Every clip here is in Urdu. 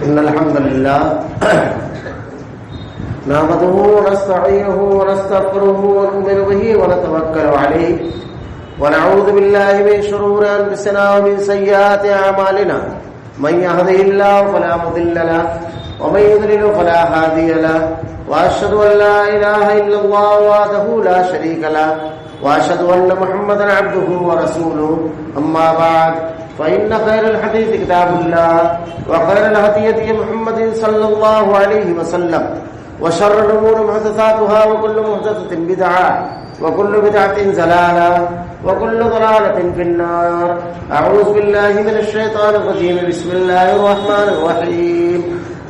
إن الحمد لله نحمده ونستعينه ونستغفره ونؤمن به ونتوكل عليه ونعوذ بالله من شرور أنفسنا ومن سيئات أعمالنا من يهده الله فلا مضل له ومن يضلل فلا هادي له وأشهد أن لا إله إلا الله وحده لا شريك له وأشهد أن محمدا عبده ورسوله أما بعد فإن خير الحديث كتاب الله وخير الهدي هدي محمد صلى الله عليه وسلم وشر الأمور محدثاتها وكل محدثة بدعة وكل بدعة ضلالة وكل ضلالة في النار. أعوذ بالله من الشيطان الرجيم. بسم الله الرحمن الرحيم.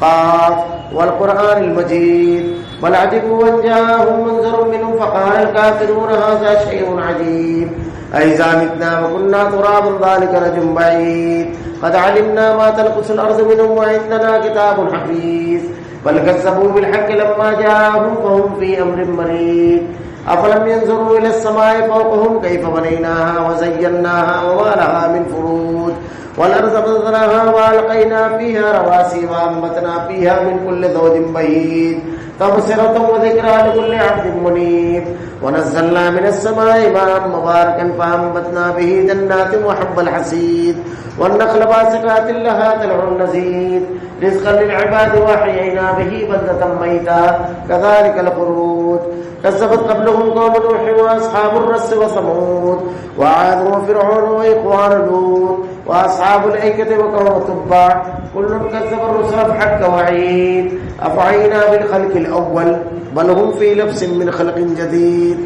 قاف والقرآن المجيد بل عجبوا أن جاءهم منذر منهم فقال الكافرون هذا شيء عجيب أإذا متنا وكنا ترابا ذلك رجل بعيد قد علمنا ما تنقص الأرض منهم وعندنا كتاب حفيظ بل كذبوا بالحق لما جاءهم فهم في أمر مريض أفلم ينظروا إلى السماء فوقهم كيف بنيناها وزيناها وما لها من فروج والأرض مددناها وألقينا فيها رواسي وأنبتنا فيها من كل زوج بهيج تبصرة وذكرى لكل عبد منيب ونزلنا من السماء ماء مباركا فأنبتنا به جنات وحب الحصيد والنخل باسقات لها طلع نضيد رزقا للعباد وأحيينا به بلدة ميتا كذلك الخروج كذبت قبلهم قوم نوح وأصحاب الرس وثمود وعاد وفرعون وإخوان لوط وأصحاب الأيكة وقوم تبع كل كذب الرسل بحق وعيد أفعينا بالخلق الأول بل هم في لبس من خلق جديد.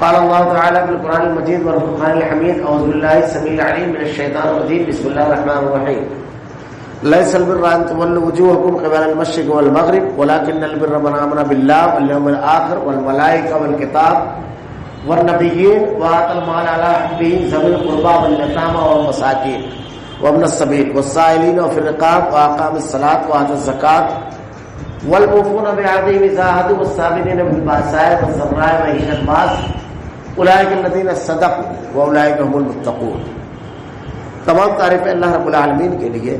قال الله تعالى في القرآن المجيد والفرقان الحميد. أعوذ بالله السميع العليم من الشيطان الرجيم. بسم الله الرحمن الرحيم. ليس البر أن تولوا وجوهكم قبل المشرق والمغرب ولكن البر من آمن بالله واليوم الآخر والملائكة والكتاب والنبيين وآتى المال على حبه ذوي القربى واليتامى والمساكين وابن السبيل والسائلين وفي الرقاب وأقام الصلاة وآتى الزكاة والموفون بعهدهم إذا عاهدوا والصابرين في البأساء والضراء وحين البأس أولئك الذين صدقوا وأولئك هم المتقون. تمام تعریفیں اللہ رب العالمین کے لیے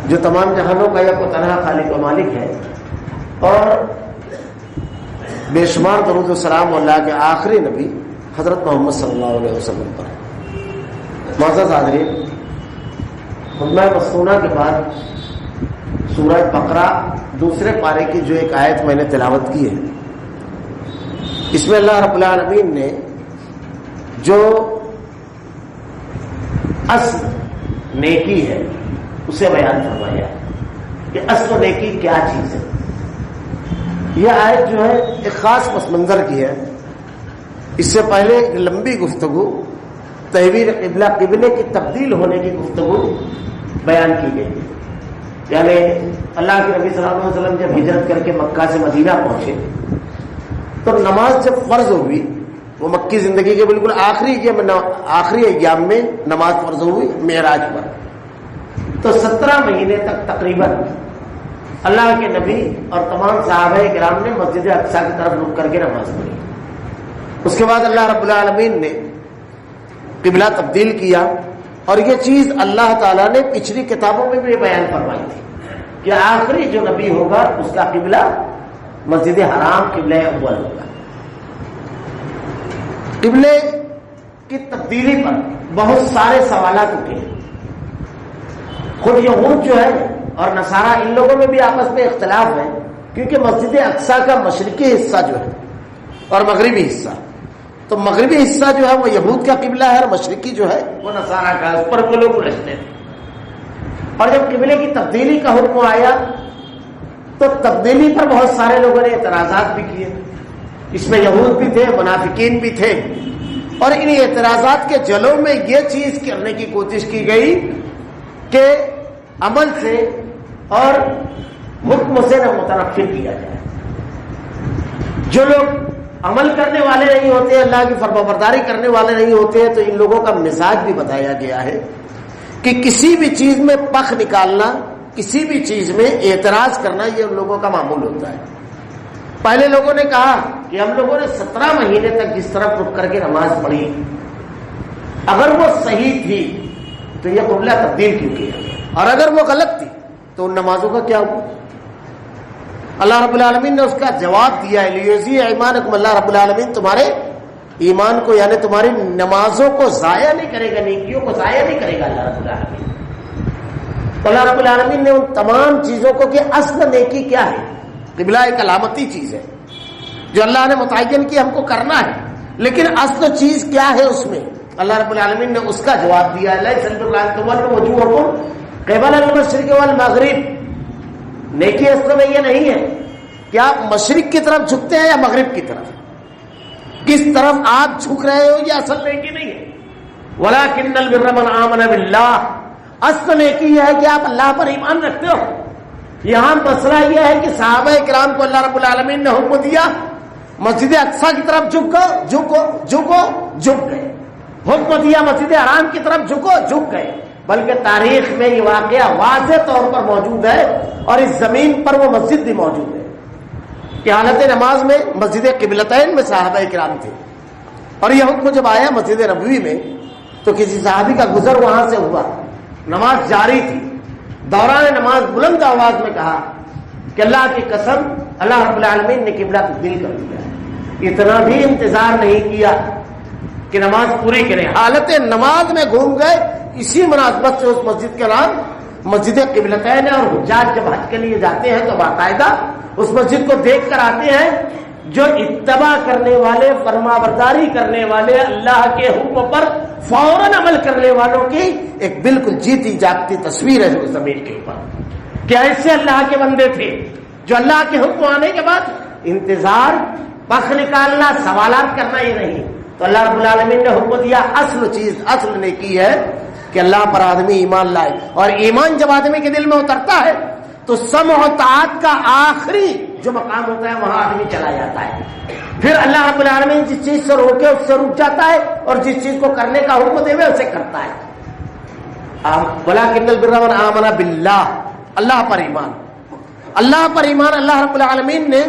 جو تمام جہانوں کا یک و تنہا خالق و مالک ہے اور بے شمار درود و سلام اللہ کے آخری نبی حضرت محمد صلی اللہ علیہ وسلم پر. معزز حاضرین، خطبہ مصنوعہ کے بعد سورہ بقرہ دوسرے پارے کی جو ایک آیت میں نے تلاوت کی ہے، اس میں اللہ رب العالمین نے جو اصل نیکی ہے اسے بیان فرمایا کہ اصل نیکی کیا چیز ہے. یہ آیت جو ہے ایک خاص پس منظر کی ہے. اس سے پہلے ایک لمبی گفتگو تحویل قبلہ، قبلے کی تبدیل ہونے کی گفتگو بیان کی گئی. یعنی اللہ کے نبی صلی اللہ علیہ وسلم جب ہجرت کر کے مکہ سے مدینہ پہنچے تو نماز جب فرض ہوئی، وہ مکی زندگی کے بالکل آخری ایام میں نماز فرض ہوئی معراج پر، تو 17 مہینے تک تقریباً اللہ کے نبی اور تمام صحابہ کرام نے مسجد اقصی کی طرف رخ کر کے نماز پڑھی. اس کے بعد اللہ رب العالمین نے قبلہ تبدیل کیا، اور یہ چیز اللہ تعالیٰ نے پچھلی کتابوں میں بھی بیان فرمائی تھی کہ آخری جو نبی ہوگا اس کا قبلہ مسجد حرام قبلہ اول ہوگا. قبلے کی تبدیلی پر بہت سارے سوالات اٹھے. خود یہود جو ہے اور نصارہ ان لوگوں میں بھی آپس میں اختلاف ہے، کیونکہ مسجد اقصی کا مشرقی حصہ جو ہے اور مغربی حصہ، تو مغربی حصہ جو ہے وہ یہود کا قبلہ ہے اور مشرقی جو ہے وہ نصارہ کا ہے. اس پر وہ لوگ رہتے ہیں. اور جب قبلے کی تبدیلی کا حکم آیا تو تبدیلی پر بہت سارے لوگوں نے اعتراضات بھی کیے. اس میں یہود بھی تھے، منافقین بھی تھے، اور ان اعتراضات کے جلوں میں یہ چیز کرنے کی کوشش کی گئی کہ عمل سے اور حکم سے نہ متنفر کیا جائے. جو لوگ عمل کرنے والے نہیں ہوتے، اللہ کی فرمانبرداری کرنے والے نہیں ہوتے، تو ان لوگوں کا مزاج بھی بتایا گیا ہے کہ کسی بھی چیز میں پخ نکالنا، کسی بھی چیز میں اعتراض کرنا، یہ ان لوگوں کا معمول ہوتا ہے. پہلے لوگوں نے کہا کہ ہم لوگوں نے 17 مہینے تک جس طرح رک کر کے نماز پڑھی، اگر وہ صحیح تھی تو یہ قبلہ تبدیل کیوں کیا، اور اگر وہ غلط تھی تو ان نمازوں کا کیا ہوا؟ اللہ رب العالمین نے اس کا جواب دیا ہے، لیجزی ایمانکم، اللہ رب العالمین تمہارے ایمان کو یعنی تمہاری نمازوں کو ضائع نہیں کرے گا، نیکیوں کو ضائع نہیں کرے گا اللہ رب العالمین. تو اللہ رب العالمین نے ان تمام چیزوں کو کہ اصل نیکی کیا ہے، قبلہ ایک علامتی چیز ہے جو اللہ نے متعین کی ہم کو کرنا ہے، لیکن اصل چیز کیا ہے اس میں اللہ رب العالمین نے اس کا جواب دیا. لیس البر ان تولوا وجوہکم قبل المشرق والمغرب، نیکی اصل میں یہ نہیں ہے کہ آپ مشرق کی طرف جھکتے ہیں یا مغرب کی طرف، کس طرف آپ جھک رہے ہو یہ اصل نیکی نہیں ہے. ولکن البر من آمن باللہ، اصل نیکی یہ ہے کہ آپ اللہ پر ایمان رکھتے ہو. یہاں مسئلہ یہ ہے کہ صحابہ کرام کو اللہ رب العالمین نے حکم دیا مسجد اقصیٰ کی طرف جھک گئے، حکم دیا مسجد حرام کی طرف جھک گئے، بلکہ تاریخ میں یہ واقعہ واضح طور پر موجود ہے اور اس زمین پر وہ مسجد بھی موجود ہے کہ حالت نماز میں مسجد قبلتین میں صحابہ کرام تھے. اور یہ حکم جب آیا مسجد نبوی میں تو کسی صحابی کا گزر وہاں سے ہوا، نماز جاری تھی، دوران نماز بلند آواز میں کہا کہ اللہ کی قسم اللہ رب العالمین نے قبلہ تبدیل کر دیا ہے. اتنا بھی انتظار نہیں کیا کہ نماز پوری کریں، حالت نماز میں گھوم گئے. اسی مناسبت سے اس مسجد کا نام مسجد قبلتین ہے، اور حجاج جب حج کے لیے جاتے ہیں تو باقاعدہ اس مسجد کو دیکھ کر آتے ہیں. جو اتباع کرنے والے، فرما برداری کرنے والے، اللہ کے حکم پر فوراً عمل کرنے والوں کی ایک بالکل جیتی جاگتی تصویر ہے اس زمین کے اوپر کہ ایسے اللہ کے بندے تھے جو اللہ کے حکم آنے کے بعد انتظار، پخ نکالنا، سوالات کرنا ہی نہیں. تو اللہ رب العالمین نے حکم دیا اصل چیز، اصل نیکی ہے کہ اللہ پر آدمی ایمان لائے، اور ایمان جب آدمی کے دل میں اترتا ہے تو سمع و طاعت کا آخری جو مقام ہوتا ہے وہاں آدمی چلا جاتا ہے. پھر اللہ رب العالمین جس چیز سے روکے اس سے رک جاتا ہے، اور جس چیز کو کرنے کا حکم دے اسے کرتا ہے. ولکن البر من آمن باللہ، اللہ پر ایمان، اللہ پر ایمان. اللہ رب العالمین نے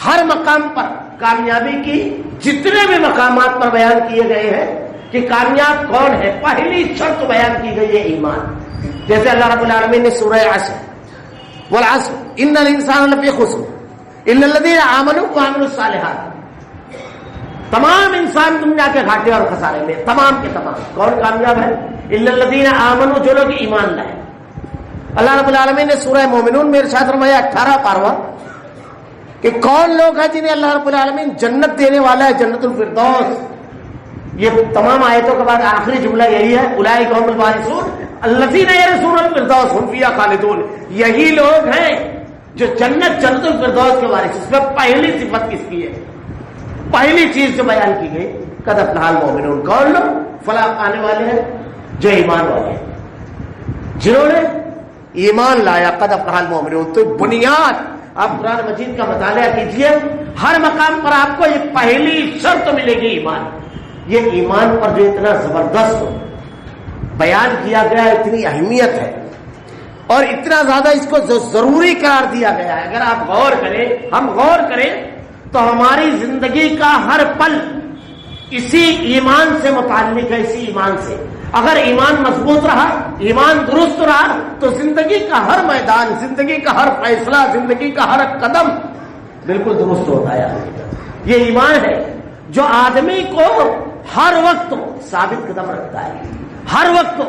ہر مقام پر کامیابی کی جتنے بھی مقامات پر بیان کیے گئے ہیں کہ کامیاب کون ہے، پہلی شرط بیان کی گئی ہے ایمان. جیسے اللہ رب العالمین نے سورہ عصر والعصر ان الانسان لفی خسر الا الذین آمنوا وعملوا الصالحات، تمام انسان دنیا کے گھاٹے اور خسارے میں، تمام کے تمام. کون کامیاب ہے؟ الا الذین آمنوا، جو لوگ ایمان لائے. اللہ رب العالمین نے سورہ مومنون میں ارشاد فرمایا 18 پارواں کہ کون لوگ ہیں جنہیں اللہ رب العالمین جنت دینے والا ہے، جنت الفردوس. یہ تمام آیتوں کے بعد آخری جملہ یہی ہے اولئک هم الوارثون الذین یرثون الفردوس هم فیہا خالدون. یہی لوگ ہیں جو جنت الفردوس کے وارث. اس میں پہلی صفت کس کی ہے؟ پہلی چیز جو بیان کی گئی قد افلح المؤمنون. کون لوگ فلاح پانے والے ہیں؟ جو ایمان والے ہیں، جنہوں نے ایمان لایا. قد افلح المؤمنون. تو بنیاد آپ قرآن مجید کا مطالعہ کیجئے، ہر مقام پر آپ کو یہ پہلی شرط ملے گی ایمان. یہ ایمان پر جو اتنا زبردست بیان کیا گیا ہے، اتنی اہمیت ہے اور اتنا زیادہ اس کو ضروری قرار دیا گیا ہے. اگر آپ غور کریں، ہم غور کریں تو ہماری زندگی کا ہر پل اسی ایمان سے متعلق ہے. اسی ایمان سے اگر ایمان مضبوط رہا، ایمان درست رہا تو زندگی کا ہر میدان، زندگی کا ہر فیصلہ، زندگی کا ہر قدم بالکل درست ہوتا ہے. یہ ایمان ہے جو آدمی کو ہر وقت ثابت قدم رکھتا ہے. ہر وقت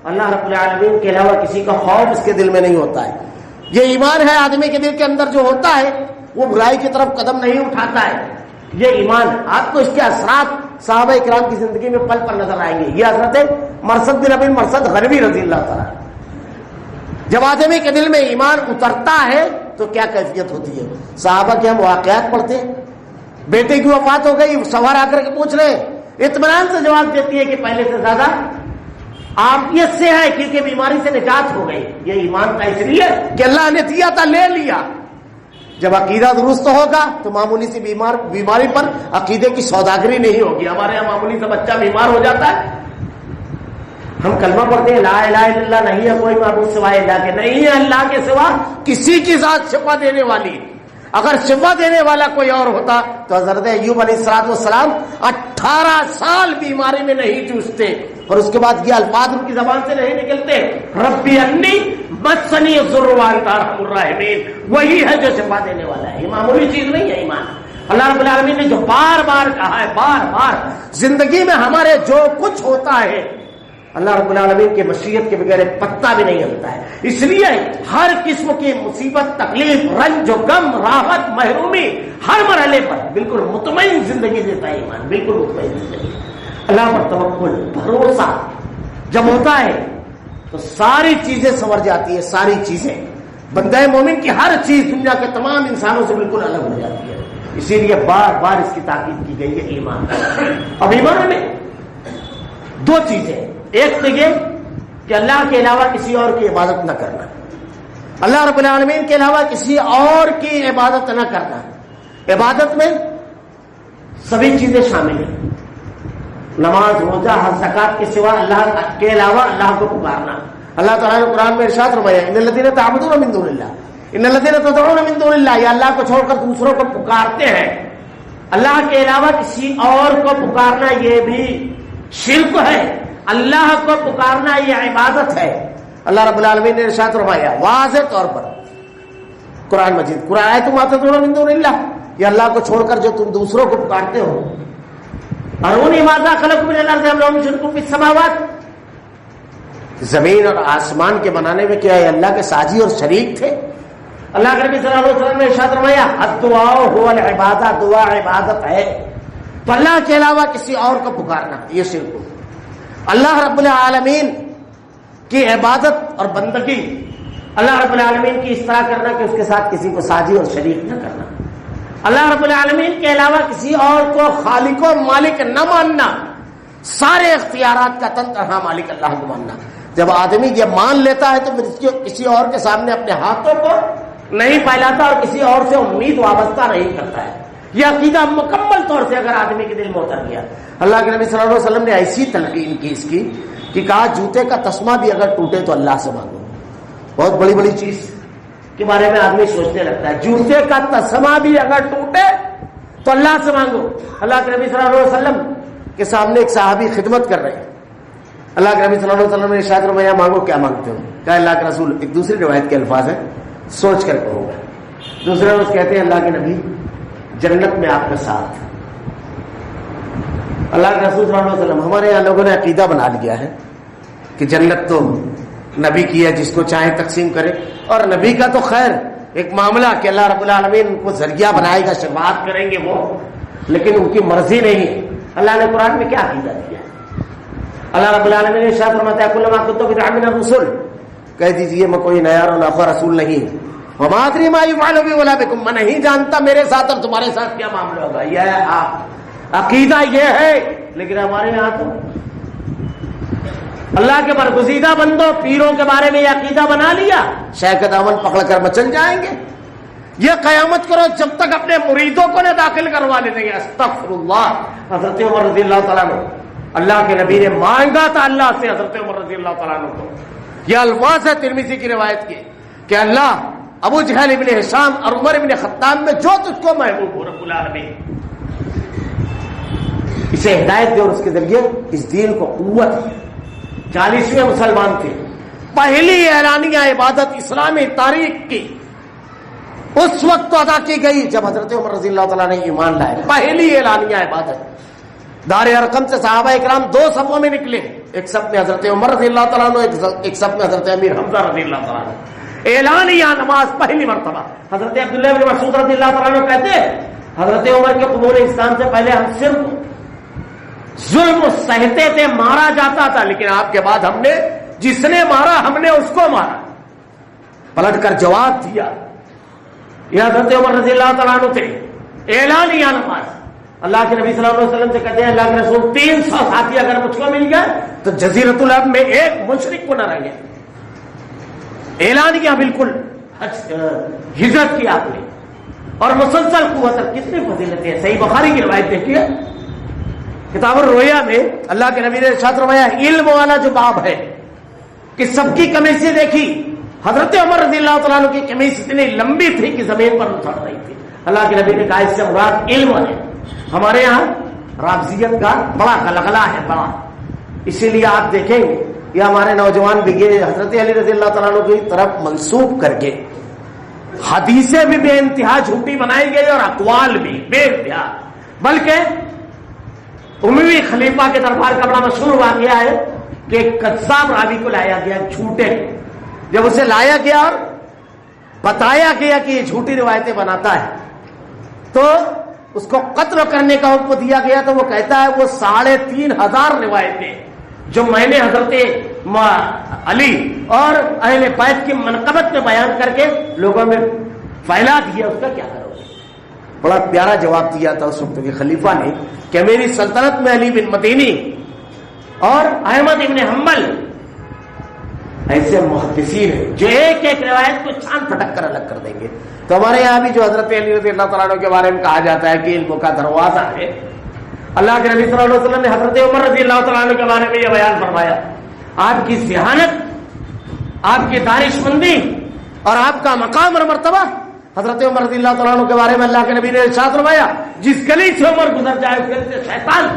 اللہ رب العالمین کے علاوہ کسی کا خوف اس کے دل میں نہیں ہوتا ہے. یہ ایمان ہے آدمی کے دل کے اندر جو ہوتا ہے وہ برائی کی طرف قدم نہیں اٹھاتا ہے. یہ ایمان آپ کو اس کے اثرات صحابہ اکرام کی زندگی میں پل پر نظر آئیں گے. یہ حضرت مرثد بن ابی مرثد غنوی رضی اللہ تعالیٰ، جب آدمی کے دل میں ایمان اترتا ہے تو کیا کیفیت ہوتی ہے. صحابہ کے ہم واقعات پڑھتے ہیں، بیٹے کی وفات ہو گئی، سوار آ کر کے پوچھ رہے، اطمینان سے جواب دیتی ہے کہ پہلے سے زیادہ عافیت سے ہے کیونکہ بیماری سے نجات ہو گئی. یہ ایمان کا اس لیے کہ اللہ نے دیا تھا، لے لیا. جب عقیدہ درست ہوگا تو معمولی سی بیماری پر عقیدے کی سوداگری نہیں ہوگی. ہمارے یہاں معمولی سا بچہ بیمار ہو جاتا ہے، ہم کلمہ پڑھتے ہیں لا الہ الا اللہ، نہیں ہے کوئی معبود سوائے اللہ کے، نہیں ہے اللہ کے سوا کسی کی ذات شفا دینے والی. اگر شفا دینے والا کوئی اور ہوتا تو حضرت ایوب علیہ السلام 18 سال بیماری میں نہیں جوجھتے، اور اس کے بعد یہ الفاظ ان کی زبان سے نہیں نکلتے، ربی انی مسنی الضر وانت ارحم الراحمین. وہی ہے جو شفا دینے والا ہے، یہ معمولی چیز نہیں ہے ایمان. اللہ رب العالمین نے جو بار بار کہا ہے، بار بار زندگی میں ہمارے جو کچھ ہوتا ہے اللہ رب العالمین کی مشیت کے بغیر پتا بھی نہیں ہلتا ہے. اس لیے ہر قسم کی مصیبت، تکلیف، رنج و غم، راحت، محرومی، ہر مرحلے پر بالکل مطمئن زندگی دیتا ہے ایمان، بالکل مطمئن زندگی. اللہ پر توکل، بھروسہ جب ہوتا ہے تو ساری چیزیں سنور جاتی ہے. ساری چیزیں بندہ مومن کی ہر چیز دنیا کے تمام انسانوں سے بالکل الگ ہو جاتی ہے. اسی لیے بار بار اس کی تاکید کی گئی ہے ایمان. اب ایمان میں دو چیزیں، ایک تو یہ کہ اللہ کے علاوہ کسی اور کی عبادت نہ کرنا، اللہ رب العالمین کے علاوہ کسی اور کی عبادت نہ کرنا. عبادت میں سبھی چیزیں شامل ہیں، نماز، روزہ، حج، زکات کے سوا اللہ کے علاوہ اللہ کو پکارنا. اللہ تعالیٰ نے قرآن میں ارشاد فرمایا ان الذین تعبدون من دون اللہ، ان الذین تدعون من دون اللہ، یہ اللہ کو چھوڑ کر دوسروں کو پکارتے ہیں. اللہ کے علاوہ کسی اور کو پکارنا یہ بھی شرک ہے، اللہ کو پکارنا یہ عبادت ہے. اللہ رب العالمین نے ارشاد فرمایا واضح طور پر قرآن مجید، قرآن تم تدعون من دون اللہ، یہ اللہ کو چھوڑ کر جو تم دوسروں کو پکارتے ہو. ارونی ماذا خلق من الارض ام لهم شرک فی السماوات، زمین اور آسمان کے بنانے میں کیا ہے اللہ کے ساجی اور شریک تھے؟ اللہ کے نبی صلی اللہ علیہ وسلم نے ارشاد فرمایا الدعاء هو العبادہ، دعا عبادت ہے. تو اللہ کے علاوہ کسی اور کو پکارنا یہ شرک ہے. اللہ رب العالمین کی عبادت اور بندگی اللہ رب العالمین کی اس طرح کرنا کہ اس کے ساتھ کسی کو ساجی اور شریک نہ کرنا. اللہ رب العالمین کے علاوہ کسی اور کو خالق و مالک نہ ماننا، سارے اختیارات کا تنہا مالک اللہ کو ماننا. جب آدمی یہ مان لیتا ہے تو پھر کسی اور کے سامنے اپنے ہاتھوں کو نہیں پھیلاتا اور کسی اور سے امید وابستہ نہیں کرتا ہے. یہ عقیدہ مکمل طور سے اگر آدمی کے دل میں اتر گیا. اللہ کے نبی صلی اللہ علیہ وسلم نے ایسی تلقین کی اس کی کہ کہا جوتے کا تسمہ بھی اگر ٹوٹے تو اللہ سے مانگو. بہت بڑی بڑی چیز کے بارے میں آدمی سوچنے لگتا ہے. جوتے کا تسمہ بھی اگر ٹوٹے تو اللہ سے مانگو. اللہ کے نبی صلی اللہ علیہ وسلم کے سامنے ایک صحابی خدمت کر رہے ہیں. اللہ کے نبی صلی اللہ علیہ وسلم نے ارشاد فرمایا مانگو کیا مانگتے ہو؟ کہا اللہ کے رسول، ایک دوسری روایت کے الفاظ ہیں سوچ کر کہوں گا. دوسرے روز کہتے ہیں اللہ کے نبی جنت میں آپ کا ساتھ. اللہ کے رسول صلی اللہ علیہ وسلم، ہمارے یہاں لوگوں نے عقیدہ بنا لیا ہے کہ جنت تو نبی کی ہے، جس کو چاہے تقسیم کرے، اور نبی کا تو خیر ایک معاملہ کہ اللہ رب العالمین ان کو ذریعہ بنائے گا، شفاعت کریں گے وہ، لیکن ان کی مرضی نہیں ہے. اللہ نے قرآن میں کیا عقیدہ دیا ہے؟ اللہ رب العالمین نے ارشاد فرمایا کلما کنتم بدعا من الرسل، کہہ دیجئے میں کوئی نیا اور ناخوا رسول نہیں ہوں. وما ادری ما یفعل بی ولا بکم، میں نہیں جانتا میرے ساتھ اور تمہارے ساتھ کیا معاملہ ہوگا. یہ عقیدہ یہ ہے. لیکن ہمارے یہاں تو اللہ کے برگزیدہ بندوں پیروں کے بارے میں یہ عقیدہ بنا لیا، شیخ دامن پکڑ کر مچل جائیں گے. یہ قیامت کرو جب تک اپنے مریدوں کو نہ داخل کروا لیتے ہیں. استغفر اللہ. حضرت عمر رضی اللہ تعالیٰ عنہ، اللہ کے نبی نے مانگا تھا اللہ سے حضرت عمر رضی اللہ تعالیٰ عنہ کو. یہ الفاظ ہے ترمذی کی روایت کے کہ اللہ ابو جہل ابن ہشام اور عمر ابن خطاب میں جو تجھ کو محبوب ہو رب العالمین اسے ہدایت دے اور اس کے ذریعے اس دین کو قوت. 40ویں مسلمان تھے. پہلی اعلانیہ عبادت اسلامی تاریخ کی اس وقت ادا کی گئی جب حضرت عمر رضی اللہ تعالیٰ نے ایمان لائے. پہلی اعلانیہ عبادت دار ارقم سے صحابہ اکرام 2 صفوں میں نکلے. ایک صف میں حضرت عمر رضی اللہ تعالیٰ عنہ، ایک صف میں حضرت امیر حمزہ رضی اللہ تعالیٰ عنہ. اعلانیہ نماز پہلی مرتبہ. حضرت عبداللہ بن مسعود رضی اللہ تعالیٰ عنہ کہتے ہیں حضرت عمر کے قبول اسلام سے پہلے ہم صرف ظلم سہتے تھے، مارا جاتا تھا، لیکن آپ کے بعد ہم نے جس نے مارا ہم نے اس کو مارا. پلٹ کر جواب دیا. یہ حضرت عمر رضی اللہ تعالیٰ عنہ تھے. اعلانیہ نماز اللہ کے نبی صلی اللہ علیہ وسلم سے کہتے ہیں اللہ کے رسول 300 ساتھی اگر مجھ کو مل گئے تو جزیرۃ العرب میں ایک مشرک کو نہ رہ گئے. اعلان کیا بالکل ہجرت کی آپ نے اور مسلسل قوت. کتنی فضیلتیں ہیں. صحیح بخاری کی روایت دیکھیے کتاب الرؤیا میں اللہ کے نبی نے ارشاد فرمایا علم والا جو باب ہے کہ سب کی قمیصیں دیکھی. حضرت عمر رضی اللہ تعالیٰ عنہ کی قمیص اتنی لمبی تھی کہ زمین پر اچھل رہی تھی. اللہ کے نبی نے کہا اس سے مراد علم ہے. ہمارے یہاں رافضیت کا بڑا غلغلہ ہے بڑا. اسی لیے آپ دیکھیں گے یہ ہمارے نوجوان بگے حضرت علی رضی اللہ تعالیٰ عنہ کی طرف منسوب کر کے حدیثیں بھی بے انتہا جھوٹی بنائی گئی اور اقوال بھی بے انتہا. بلکہ اموی خلیفہ کے دربار کا بڑا مشہور واقعہ ہے کہ ایک قذاب راوی کو لایا گیا جھوٹے. جب اسے لایا گیا اور بتایا گیا کہ یہ جھوٹی روایتیں بناتا ہے تو اس کو قتل کرنے کا حکم دیا گیا. تو وہ کہتا ہے وہ 3500 روایتیں جو میں نے حضرت علی اور اہل بیت کی منقبت میں بیان کر کے لوگوں میں پھیلا دیا اس کا کیا کرو گے. بڑا پیارا جواب دیا تھا اس وقت کے خلیفہ نے کہ میری سلطنت میں علی بن مدینی اور احمد ابن حنبل ایسے محدثین ہیں جو ایک ایک روایت کو چھان پھٹک کر الگ کر دیں گے. تو ہمارے یہاں بھی جو حضرت علی رضی اللہ تعالیٰ عنہ کے بارے میں کہا جاتا ہے کہ علم کا دروازہ ہے. اللہ کے نبی صلی اللہ علیہ وسلم نے حضرت عمر رضی اللہ تعالیٰ عنہ کے بارے میں یہ بیان فرمایا آپ کی ذہانت آپ کی دانش مندی اور آپ کا مقام اور مرتبہ. حضرت عمر رضی اللہ تعالیٰ عنہ کے بارے میں اللہ کے نبی نے ارشاد فرمایا جس گلی سے عمر گزر جائے اس گلی سے شیطان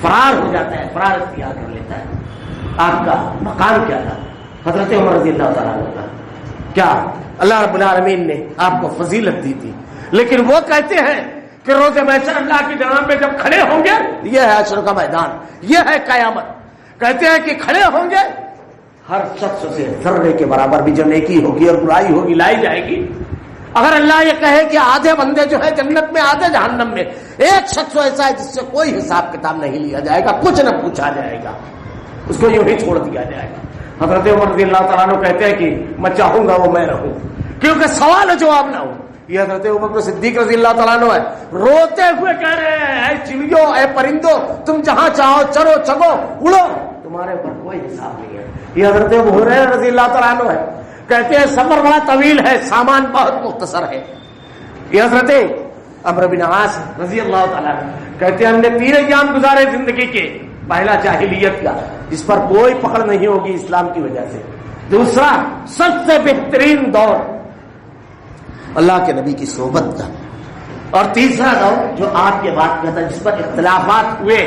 فرار ہو جاتا ہے فرار اختیار کر لیتا ہے. آپ کا مقام کیا تھا حضرت عمر رضی اللہ تعالیٰ عنہ کا؟ کیا اللہ رب العالمین نے آپ کو فضیلت دی تھی. لیکن وہ کہتے ہیں کہ روز محشر اللہ کی جناب میں جب کھڑے ہوں گے یہ ہے حشر کا میدان یہ ہے قیامت. کہتے ہیں کہ کھڑے ہوں گے ہر شخص سے ذرے کے برابر بھی جو نیکی ہوگی اور برائی ہوگی لائی جائے گی. اگر اللہ یہ کہے کہ آدھے بندے جو ہے جنت میں آدھے جہنم میں ایک شخص ایسا ہے جس سے کوئی حساب کتاب نہیں لیا جائے گا کچھ نہ پوچھا جائے گا اس کو یوں ہی چھوڑ دیا جائے گا. حضرت عمر رضی اللہ تعالیٰ عنہ کہتے ہیں کہ میں چاہوں گا وہ میں رہوں کیونکہ سوال و جواب نہ ہو. یہ حضرت ابوبکر صدیق رضی اللہ تعالیٰ عنہ ہے روتے ہوئے کہہ رہے ہیں اے چڑیوں اے پرندوں تم جہاں چاہو چرو چگو اڑو تمہارے اوپر کوئی حساب نہیں ہے. یہ حضرت ابو ہریرہ رضی اللہ تعالیٰ عنہ ہے کہتے ہیں سفر بڑا طویل ہے سامان بہت مختصر ہے. یہ حضرت عمرو بن عاص رضی اللہ تعالیٰ عنہ کہتے ہیں ہم نے 3 ایام گزارے زندگی کے. پہلا جاہلیت کا جس پر کوئی پکڑ نہیں ہوگی اسلام کی وجہ سے. دوسرا سب سے بہترین دور اللہ کے نبی کی صحبت کا. اور تیسرا دور جو آپ کے بعد کا تھا جس پر اختلافات ہوئے.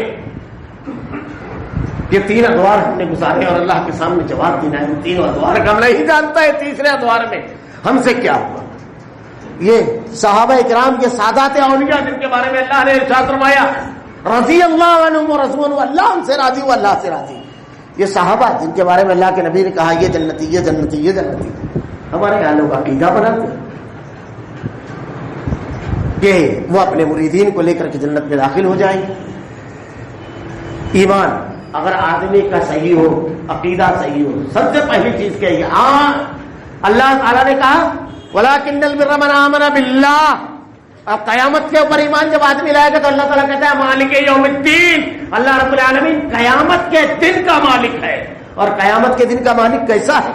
یہ 3 ادوار ہم نے گزارے اور اللہ کے سامنے جواب دینا ہے. 3 ادوار کا ہم نہیں جانتا ہے تیسرے ادوار میں ہم سے کیا ہوا. یہ صحابہ اکرام کے سادات اولیاء جن کے بارے میں اللہ نے ارشاد فرمایا رضی اللہ عنہم ورضوان اللہ ان سے راضی و اللہ سے راضی. یہ صحابہ جن کے بارے میں اللہ کے نبی نے کہا یہ جنتی یہ جنتی یہ جنتی. ہمارے یہاں لوگ عقیدہ بناتے ہیں کہ وہ اپنے مریدین کو لے کر کے جنت میں داخل ہو جائیں گے. ایمان اگر آدمی کا صحیح ہو عقیدہ صحیح ہو سب سے پہلی چیز کیا ہے اللہ تعالیٰ نے کہا وَلَٰكِنَّ الْبِرَّ مَنْ آمَنَ بِاللَّهِ. اب قیامت کے اوپر ایمان جب آدمی لائے گا تو اللہ تعالیٰ کہتا ہے مالک یوم الدین. اللہ رب العالمین قیامت کے دن کا مالک ہے. اور قیامت کے دن کا مالک کیسا ہے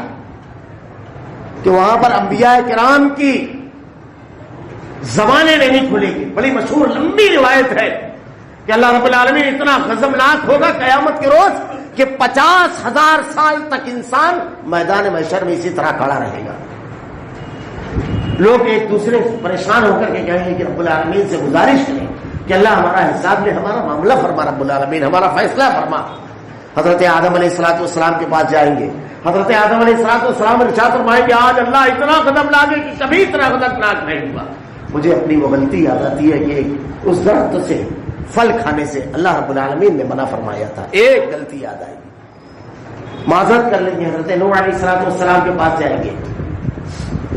کہ وہاں پر انبیاء کرام کی زبانیں نہیں کھلے گی. بڑی مشہور لمبی روایت ہے کہ اللہ رب العالمین اتنا غضبناک ہوگا قیامت کے روز کہ 50,000 سال تک انسان میدان محشر میں اسی طرح کھڑا رہے گا. لوگ ایک دوسرے سے پریشان ہو کر کے کہیں گے کہ رب العالمین سے گزارش کریں کہ اللہ ہمارا حساب لے ہمارا معاملہ فرما رب العالمین ہمارا فیصلہ فرما. حضرت آدم علیہ السلام کے پاس جائیں گے. حضرت آدم علیہ السلام ارشاد فرمائیں گے آج اللہ اتنا قدم لاگے کہ کبھی اتنا خطرناک نہیں ہوا. مجھے اپنی وہ غلطی یاد آتی ہے کہ اس درخت سے پھل کھانے سے اللہ رب العالمین نے منع فرمایا تھا. ایک غلطی یاد آئے گی معذرت کر لیں گے. حضرت نوح علیہ السلام کے پاس جائیں گے